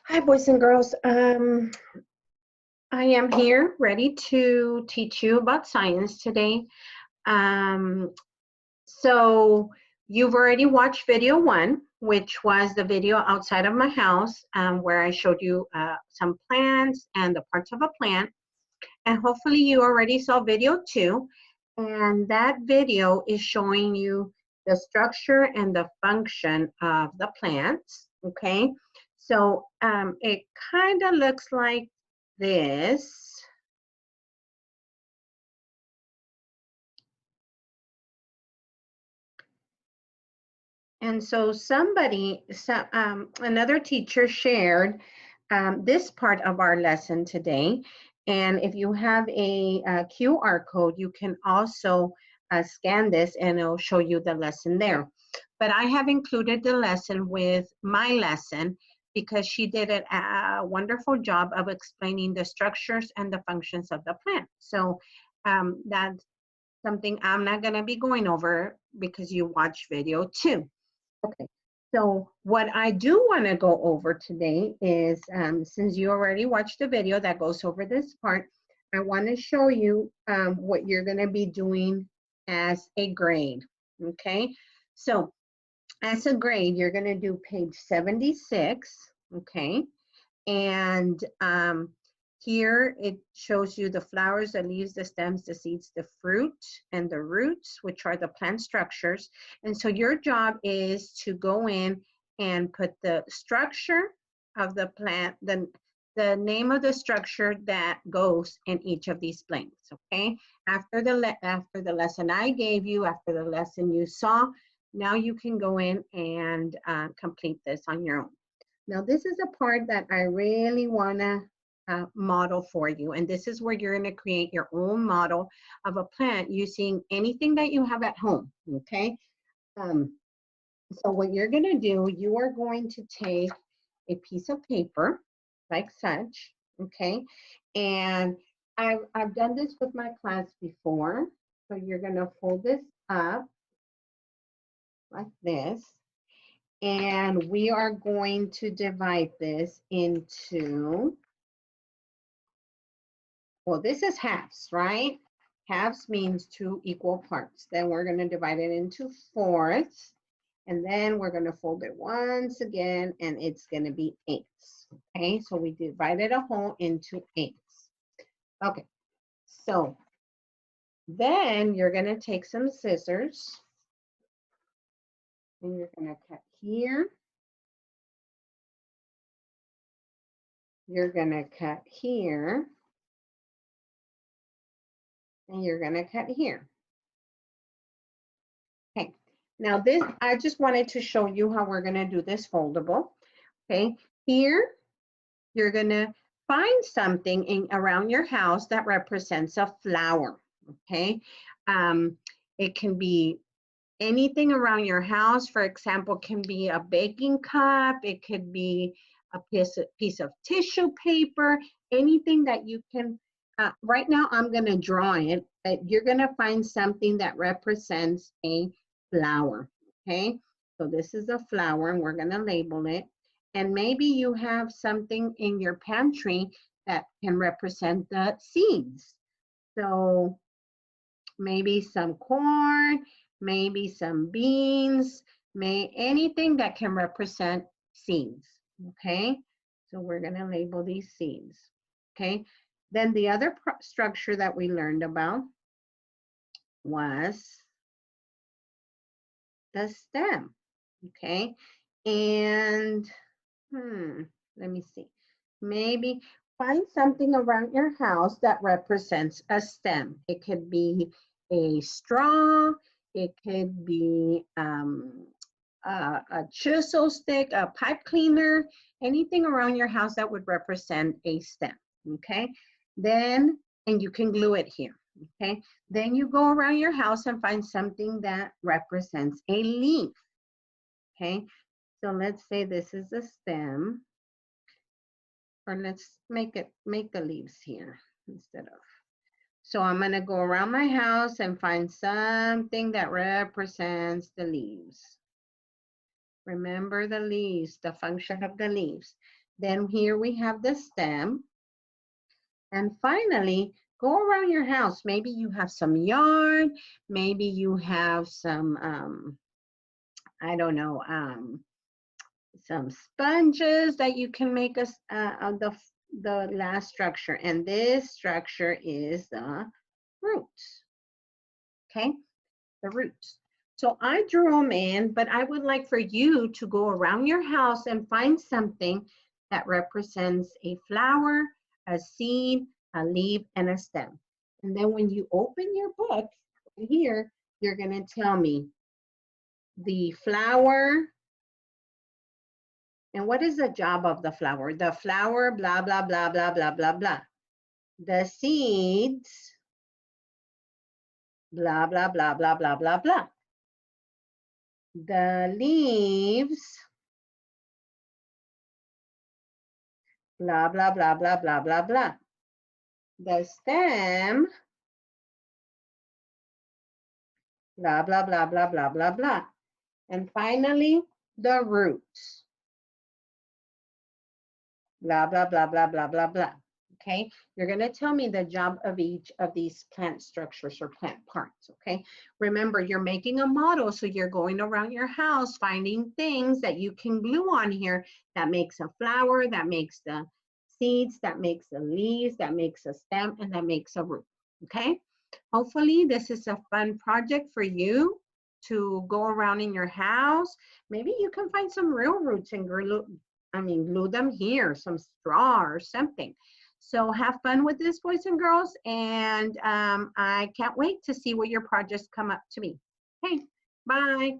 Hi, boys and girls. I am here ready to teach you about science today. Um, so you've already watched video one, which was the video outside of my house, where I showed you some plants and the parts of a plant. And hopefully you already saw video two. And that video is showing you the structure and the function of the plants, okay? So it kind of looks like this. And so another teacher shared this part of our lesson today. And if you have a QR code, you can also scan this and it'll show you the lesson there. But I have included the lesson with my lesson because she did a wonderful job of explaining the structures and the functions of the plant. So that's something I'm not going to be going over because you watch video two. Okay, so what I do want to go over today is, since you already watched the video that goes over this part, I want to show you what you're going to be doing as a grade, okay? So as a grade, you're going to do page 76, okay? And here it shows you the flowers, the leaves, the stems, the seeds, the fruit, and the roots, which are the plant structures. And so your job is to go in and put the structure of the plant, the name of the structure that goes in each of these blanks, okay? After the lesson I gave you, after the lesson you saw, now you can go in and complete this on your own. Now, this is a part that I really want to model for you. And this is where you're going to create your own model of a plant using anything that you have at home, okay? So what you're going to do, you are going to take a piece of paper like such, okay? And I've done this with my class before. So you're going to fold this up like this. And we are going to divide this into, well, this is halves, right? Halves means two equal parts. Then we're going to divide it into fourths. And then we're going to fold it once again, and it's going to be eighths. Okay, so we divided a whole into eighths. Okay, so then you're going to take some scissors, and you're going to cut here. You're going to cut here. And you're going to cut here. Okay, now this, I just wanted to show you how we're going to do this foldable. Okay, here you're going to find something around your house that represents a flower. Okay, it can be anything around your house. For example, can be a baking cup, it could be a piece of tissue paper, anything that you can. Right now, I'm going to draw it, but you're going to find something that represents a flower, okay? So this is a flower, and we're going to label it. And maybe you have something in your pantry that can represent the seeds. So maybe some corn, maybe some beans, anything that can represent seeds, okay? So we're going to label these seeds, okay? Then the other structure that we learned about was the stem, okay? And let me see. Maybe find something around your house that represents a stem. It could be a straw, it could be a chisel stick, a pipe cleaner, anything around your house that would represent a stem, okay? Then, and you can glue it here, okay? Then you go around your house and find something that represents a leaf, okay? So let's say this is a stem, or let's make the leaves here instead of. So I'm gonna go around my house and find something that represents the leaves. Remember the leaves, the function of the leaves. Then here we have the stem. And finally, go around your house. Maybe you have some yard. Maybe you have some, I don't know, some sponges that you can make us the last structure. And this structure is the roots. Okay, the roots. So I drew them in, but I would like for you to go around your house and find something that represents a flower, a seed, a leaf, and a stem. And then when you open your book here, you're going to tell me the flower. And what is the job of the flower? The flower, blah, blah, blah, blah, blah, blah, blah. The seeds, blah, blah, blah, blah, blah, blah, blah. The leaves, blah, blah, blah, blah, blah, blah, blah. The stem, blah, blah, blah, blah, blah, blah, blah. And finally, the roots, blah, blah, blah, blah, blah, blah, blah. Okay, you're going to tell me the job of each of these plant structures or plant parts. Okay, remember, you're making a model, so you're going around your house finding things that you can glue on here that makes a flower, that makes the seeds, that makes the leaves, that makes a stem, and that makes a root. Okay, hopefully this is a fun project for you to go around in your house. Maybe you can find some real roots and glue them here, some straw or something. So have fun with this, boys and girls, and I can't wait to see what your projects come up to be. Okay, bye.